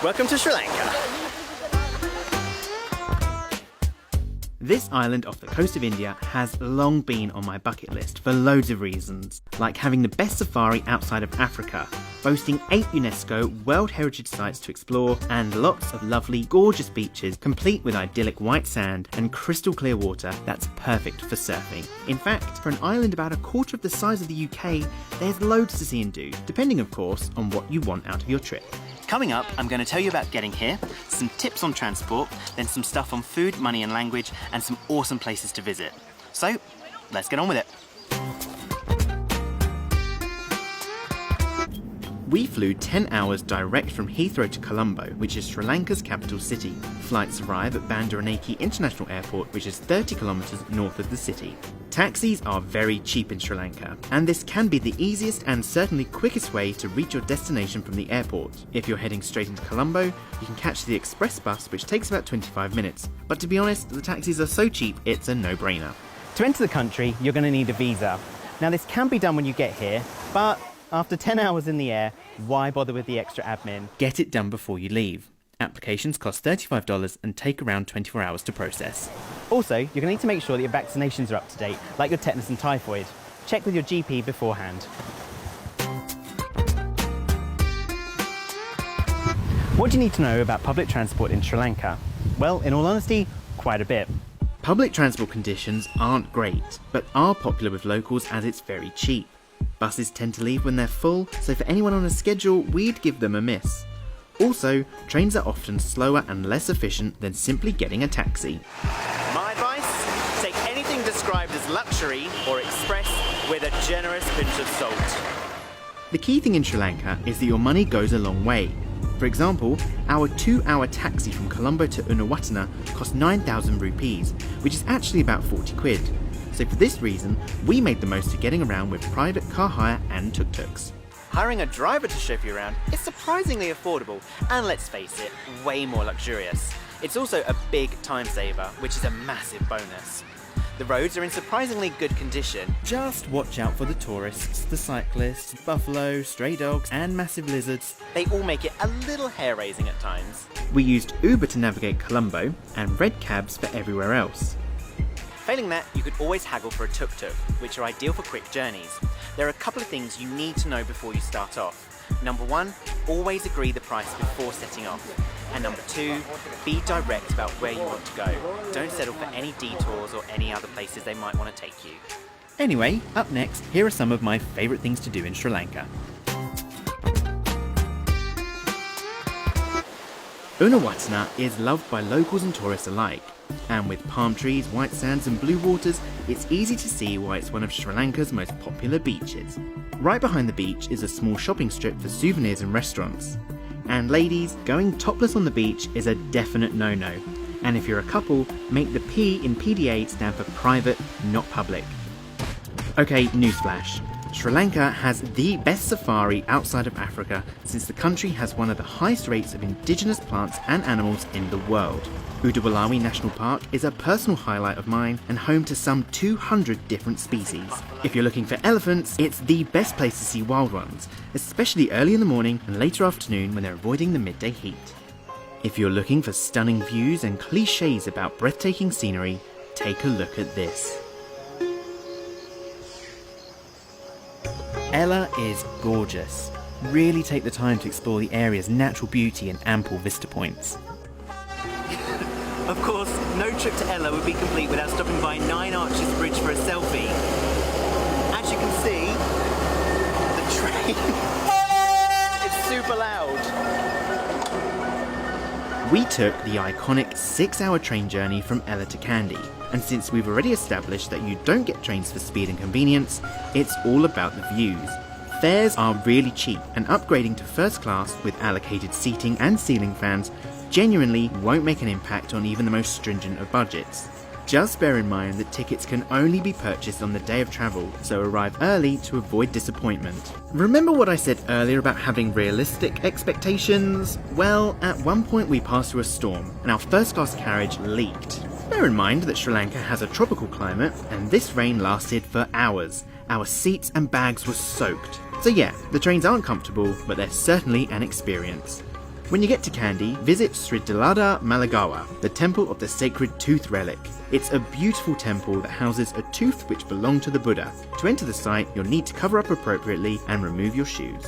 Welcome to Sri Lanka. This island off the coast of India has long been on my bucket list for loads of reasons, like having the best safari outside of Africa, boasting 8 UNESCO World Heritage Sites to explore, and lots of lovely, gorgeous beaches, complete with idyllic white sand and crystal clear water that's perfect for surfing. In fact, for an island about a quarter of the size of the UK, there's loads to see and do, depending of course on what you want out of your trip. Coming up, I'm going to tell you about getting here, some tips on transport, then some stuff on food, money and language, and some awesome places to visit. So, let's get on with it. We flew 10 hours direct from Heathrow to Colombo, which is Sri Lanka's capital city. Flights arrive at Bandaranaike International Airport, which is 30 kilometres north of the city. Taxis are very cheap in Sri Lanka, and this can be the easiest and certainly quickest way to reach your destination from the airport. If you're heading straight into Colombo, you can catch the express bus, which takes about 25 minutes. But to be honest, the taxis are so cheap, it's a no-brainer. To enter the country, you're going to need a visa. Now, this can be done when you get here, but after 10 hours in the air, why bother with the extra admin? Get it done before you leave. Applications cost $35 and take around 24 hours to process. Also, you're going to need to make sure that your vaccinations are up to date, like your tetanus and typhoid. Check with your GP beforehand. What do you need to know about public transport in Sri Lanka? Well, in all honesty, quite a bit. Public transport conditions aren't great, but are popular with locals as it's very cheap. Buses tend to leave when they're full, so for anyone on a schedule, we'd give them a miss. Also, trains are often slower and less efficient than simply getting a taxi. My advice? Take anything described as luxury or express with a generous pinch of salt. The key thing in Sri Lanka is that your money goes a long way. For example, our 2-hour taxi from Colombo to Unawatana cost 9,000 rupees, which is actually about 40 quid. So for this reason, we made the most of getting around with private car hire and tuk-tuks. Hiring a driver to chauffeur you around is surprisingly affordable and, let's face it, way more luxurious. It's also a big time saver, which is a massive bonus. The roads are in surprisingly good condition. Just watch out for the tourists, the cyclists, buffalo, stray dogs and massive lizards. They all make it a little hair-raising at times. We used Uber to navigate Colombo and red cabs for everywhere else. Failing that, you could always haggle for a tuk-tuk, which are ideal for quick journeys. There are a couple of things you need to know before you start off. Number 1, always agree the price before setting off. And number 2, be direct about where you want to go. Don't settle for any detours or any other places they might want to take you. Anyway, up next, here are some of my favourite things to do in Sri Lanka. Unawatana is loved by locals and tourists alike. And with palm trees, white sands and blue waters, it's easy to see why it's one of Sri Lanka's most popular beaches. Right behind the beach is a small shopping strip for souvenirs and restaurants. And ladies, going topless on the beach is a definite no-no. And if you're a couple, make the P in PDA stand for private, not public. Okay, newsflash. Sri Lanka has the best safari outside of Africa, since the country has one of the highest rates of indigenous plants and animals in the world. Udawalawi National Park is a personal highlight of mine and home to some 200 different species. If you're looking for elephants, it's the best place to see wild ones, especially early in the morning and later afternoon when they're avoiding the midday heat. If you're looking for stunning views and cliches about breathtaking scenery, take a look at this. Ella is gorgeous. Really take the time to explore the area's natural beauty and ample vista points. Of course, no trip to Ella would be complete without stopping by 9 Arches Bridge for a selfie. As you can see, the train is super loud. We took the iconic 6-hour train journey from Ella to Kandy, and since we've already established that you don't get trains for speed and convenience, it's all about the views. Fares are really cheap, and upgrading to first class with allocated seating and ceiling fans genuinely won't make an impact on even the most stringent of budgets. Just bear in mind that tickets can only be purchased on the day of travel, so arrive early to avoid disappointment. Remember what I said earlier about having realistic expectations? Well, at one point we passed through a storm, and our first class carriage leaked. Bear in mind that Sri Lanka has a tropical climate, and this rain lasted for hours. Our seats and bags were soaked. So yeah, the trains aren't comfortable, but they're certainly an experience. When you get to Kandy, visit Sri Malagawa, the temple of the sacred tooth relic. It's a beautiful temple that houses a tooth which belonged to the Buddha. To enter the site, you'll need to cover up appropriately and remove your shoes.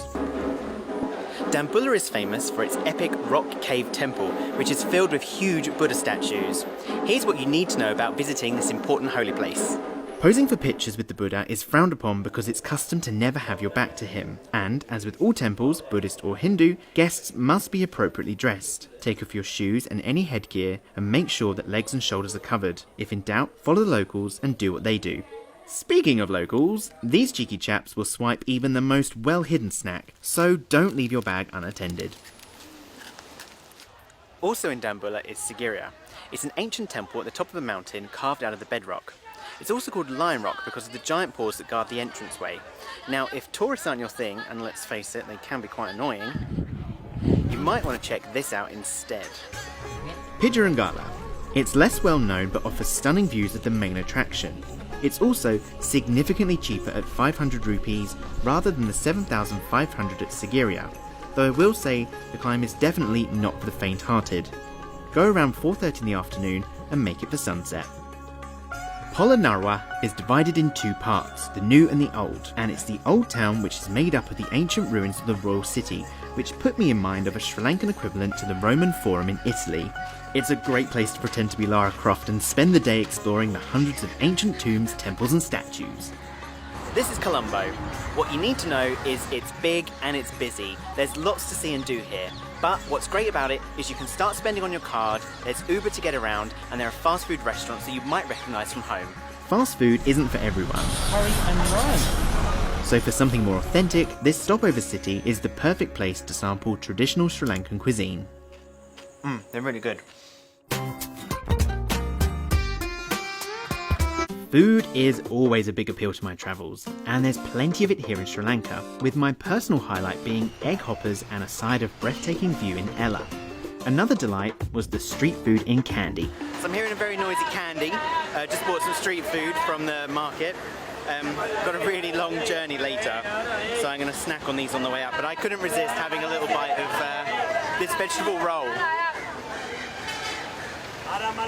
Dambulla is famous for its epic rock cave temple, which is filled with huge Buddha statues. Here's what you need to know about visiting this important holy place. Posing for pictures with the Buddha is frowned upon because it's custom to never have your back to him. And, as with all temples, Buddhist or Hindu, guests must be appropriately dressed. Take off your shoes and any headgear and make sure that legs and shoulders are covered. If in doubt, follow the locals and do what they do. Speaking of locals, these cheeky chaps will swipe even the most well-hidden snack, so don't leave your bag unattended. Also in Dambulla is Sigiriya. It's an ancient temple at the top of a mountain carved out of the bedrock. It's also called Lion Rock because of the giant paws that guard the entranceway. Now, if tourists aren't your thing, and let's face it, they can be quite annoying, you might want to check this out instead. Pijarangala. It's less well known but offers stunning views of the main attraction. It's also significantly cheaper at 500 rupees rather than the 7,500 at Sigiriya, though I will say the climb is definitely not for the faint-hearted. Go around 4:30 in the afternoon and make it for sunset. Polonnaruwa is divided in two parts, the new and the old, and it's the old town which is made up of the ancient ruins of the royal city, which put me in mind of a Sri Lankan equivalent to the Roman Forum in Italy. It's a great place to pretend to be Lara Croft and spend the day exploring the hundreds of ancient tombs, temples and statues. This is Colombo. What you need to know is it's big and it's busy. There's lots to see and do here. But what's great about it is you can start spending on your card, there's Uber to get around, and there are fast food restaurants that you might recognise from home. Fast food isn't for everyone. Hurry and run. So for something more authentic, this stopover city is the perfect place to sample traditional Sri Lankan cuisine. They're really good. Food is always a big appeal to my travels, and there's plenty of it here in Sri Lanka, with my personal highlight being egg hoppers and a side of breathtaking view in Ella. Another delight was the street food in Kandy. So I'm here in a very noisy Kandy. Just bought some street food from the market. Got a really long journey later, so I'm going to snack on these on the way up. But I couldn't resist having a little bite of this vegetable roll.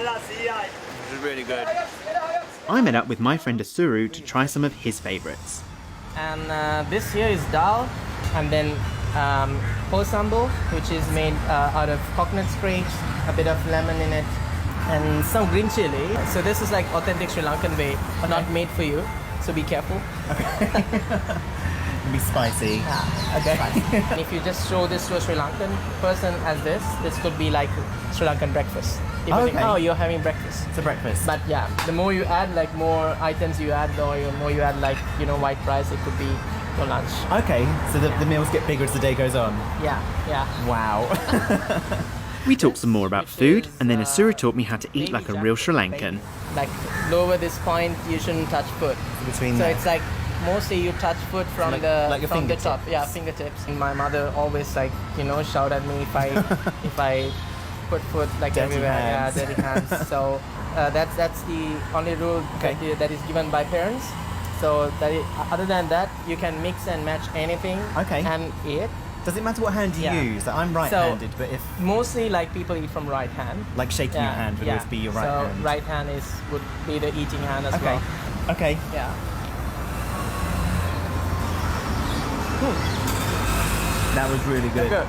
This is really good. I met up with my friend Asuru to try some of his favourites. And this here is dal, and then posambo, which is made out of coconut scrapes, a bit of lemon in it, and some green chili. So this is like authentic Sri Lankan way, not made for you. So be careful. It'll be spicy. Okay. And if you just show this to a Sri Lankan person as this could be like Sri Lankan breakfast. People think, oh, you're having breakfast. It's a breakfast. But yeah, the more you add, like more items you add, the more you add, like, you know, white rice, it could be for lunch. Okay, so the meals get bigger as the day goes on. Yeah. Wow. We talked some more about food, and then Asura taught me how to eat like a real Sri Lankan. Like lower this point, you shouldn't touch foot. Between so it's like mostly you touch foot from like from the top. Yeah, fingertips. And my mother always like, you know, shout at me if I put foot like dirty everywhere. hands. Yeah, dirty hands. So that's the only rule that is given by parents. So other than that, you can mix and match anything and eat. Does it matter what hand you use? Like, I'm right-handed, but if mostly like people eat from right hand. like shaking your hand would always be your right hand. So right hand would be the eating hand as well. Okay. Yeah. That was really good. Good.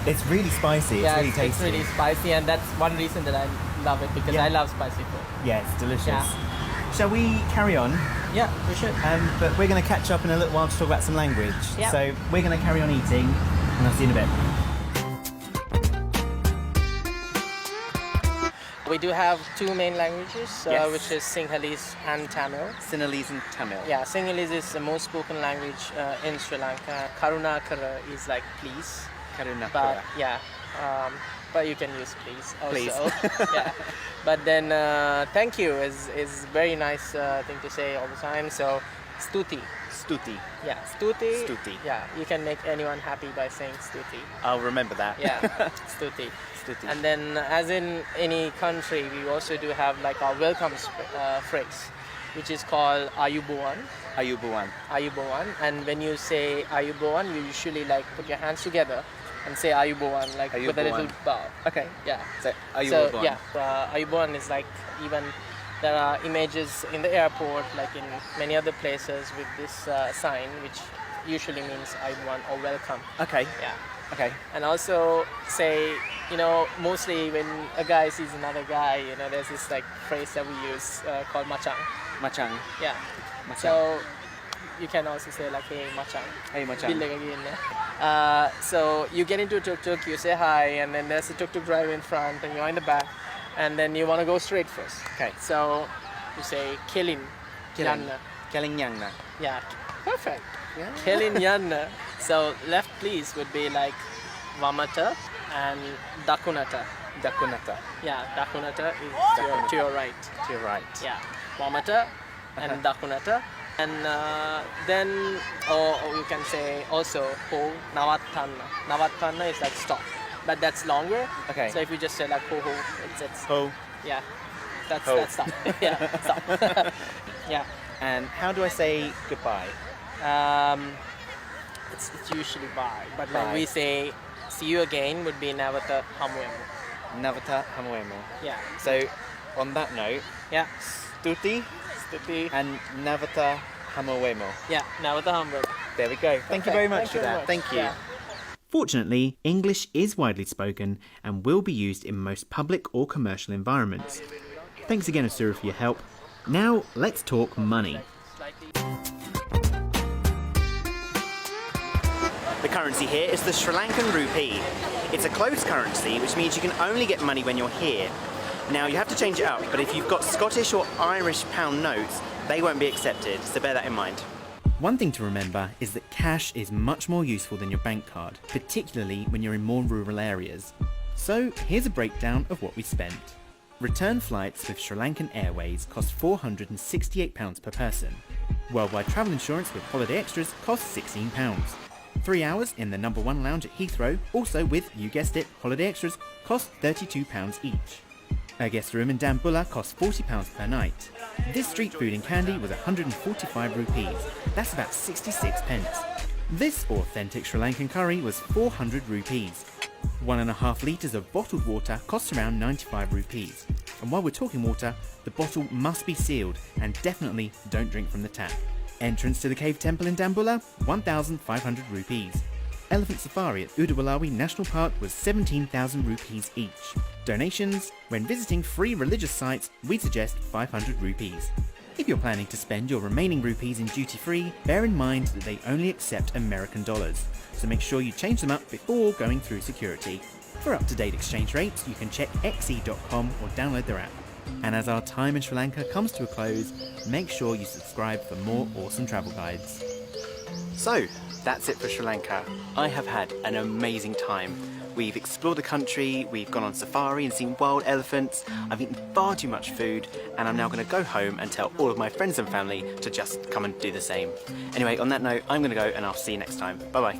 It's really spicy. It's really tasty. It's really spicy, and that's one reason that I love it, because I love spicy food. Yeah, it's delicious. Yeah. Shall we carry on? Yeah, we should. But we're going to catch up in a little while to talk about some language. Yeah. So we're going to carry on eating, and I'll see you in a bit. We do have two main languages, Yes. which is Sinhalese and Tamil. Sinhalese and Tamil. Yeah, Sinhalese is the most spoken language in Sri Lanka. Karunakara is like please. Karunakara. But you can use please also. Please. Yeah. But then thank you is very nice thing to say all the time. So stuti. Stuti. Yeah, stuti. Stuti. Yeah, you can make anyone happy by saying stuti. I'll remember that. Yeah, stuti. Stuti. And then, as in any country, we also do have like our welcome phrase, which is called Ayubowan. Ayubowan. Ayubowan. And when you say Ayubowan, you usually like put your hands together and say Ayubowan, like with a little bow. Okay. Yeah. So, So yeah, Ayubowan is like, even there are images in the airport, like in many other places, with this sign, which usually means Ayubowan or welcome. Okay. Yeah. Okay. And also say, mostly when a guy sees another guy, there's this like phrase that we use called machang. Machang. Yeah. Machang. So you can also say like, hey machang. Hey machang. Bilang again. So you get into a tuk-tuk, you say hi, and then there's a tuk-tuk driver in front and you're in the back, and then you want to go straight first. Okay. So you say Kelin Yanna. Kelin Yanna. Yeah. Perfect. Yeah. Kelin Yanna. So left please would be like Vamata and Dakunata. Dakunata. Yeah, Dakunata is to your right. To your right. Yeah, Vamata and Dakunata. And then, or you can say also Ho Navatana. Navatana is like stop, but that's longer. Okay. So if you just say like Ho, it's Ho. yeah, that's Ho. stop. Yeah, stop. Yeah. And how do I say goodbye? It's usually bye, but Bye. when we say see you again would be Navata Hamuemu. Navata Hamuemo. Yeah. So, on that note, Yeah. Stuti Stuti. and Navata Hamuemo. Yeah, Navata Hamuemu. There we go. Thank you very much for that. Thank you. Yeah. Fortunately, English is widely spoken and will be used in most public or commercial environments. Thanks again, Asura, for your help. Now, let's talk money. The currency here is the Sri Lankan rupee. It's a closed currency, which means you can only get money when you're here. Now, you have to change it up, but if you've got Scottish or Irish pound notes, they won't be accepted, so bear that in mind. One thing to remember is that cash is much more useful than your bank card, particularly when you're in more rural areas. So here's a breakdown of what we spent. Return flights with Sri Lankan Airways cost £468 per person. Worldwide travel insurance with Holiday Extras costs £16. 3 hours in the #1 lounge at Heathrow, also with, you guessed it, Holiday Extras, cost £32 each. A guest room in Dambulla cost £40 per night. This street food and candy was 145 rupees, that's about 66 pence. This authentic Sri Lankan curry was 400 rupees. 1.5 litres of bottled water costs around 95 rupees. And while we're talking water, the bottle must be sealed and definitely don't drink from the tap. Entrance to the cave temple in Dambulla, 1,500 rupees. Elephant safari at Udawalawi National Park was 17,000 rupees each. Donations, when visiting free religious sites, we suggest 500 rupees. If you're planning to spend your remaining rupees in duty-free, bear in mind that they only accept American dollars, so make sure you change them up before going through security. For up-to-date exchange rates, you can check xe.com or download their app. And as our time in Sri Lanka comes to a close, make sure you subscribe for more awesome travel guides. So, that's it for Sri Lanka. I have had an amazing time. We've explored the country, we've gone on safari and seen wild elephants, I've eaten far too much food, and I'm now going to go home and tell all of my friends and family to just come and do the same. Anyway, on that note, I'm going to go and I'll see you next time. Bye bye.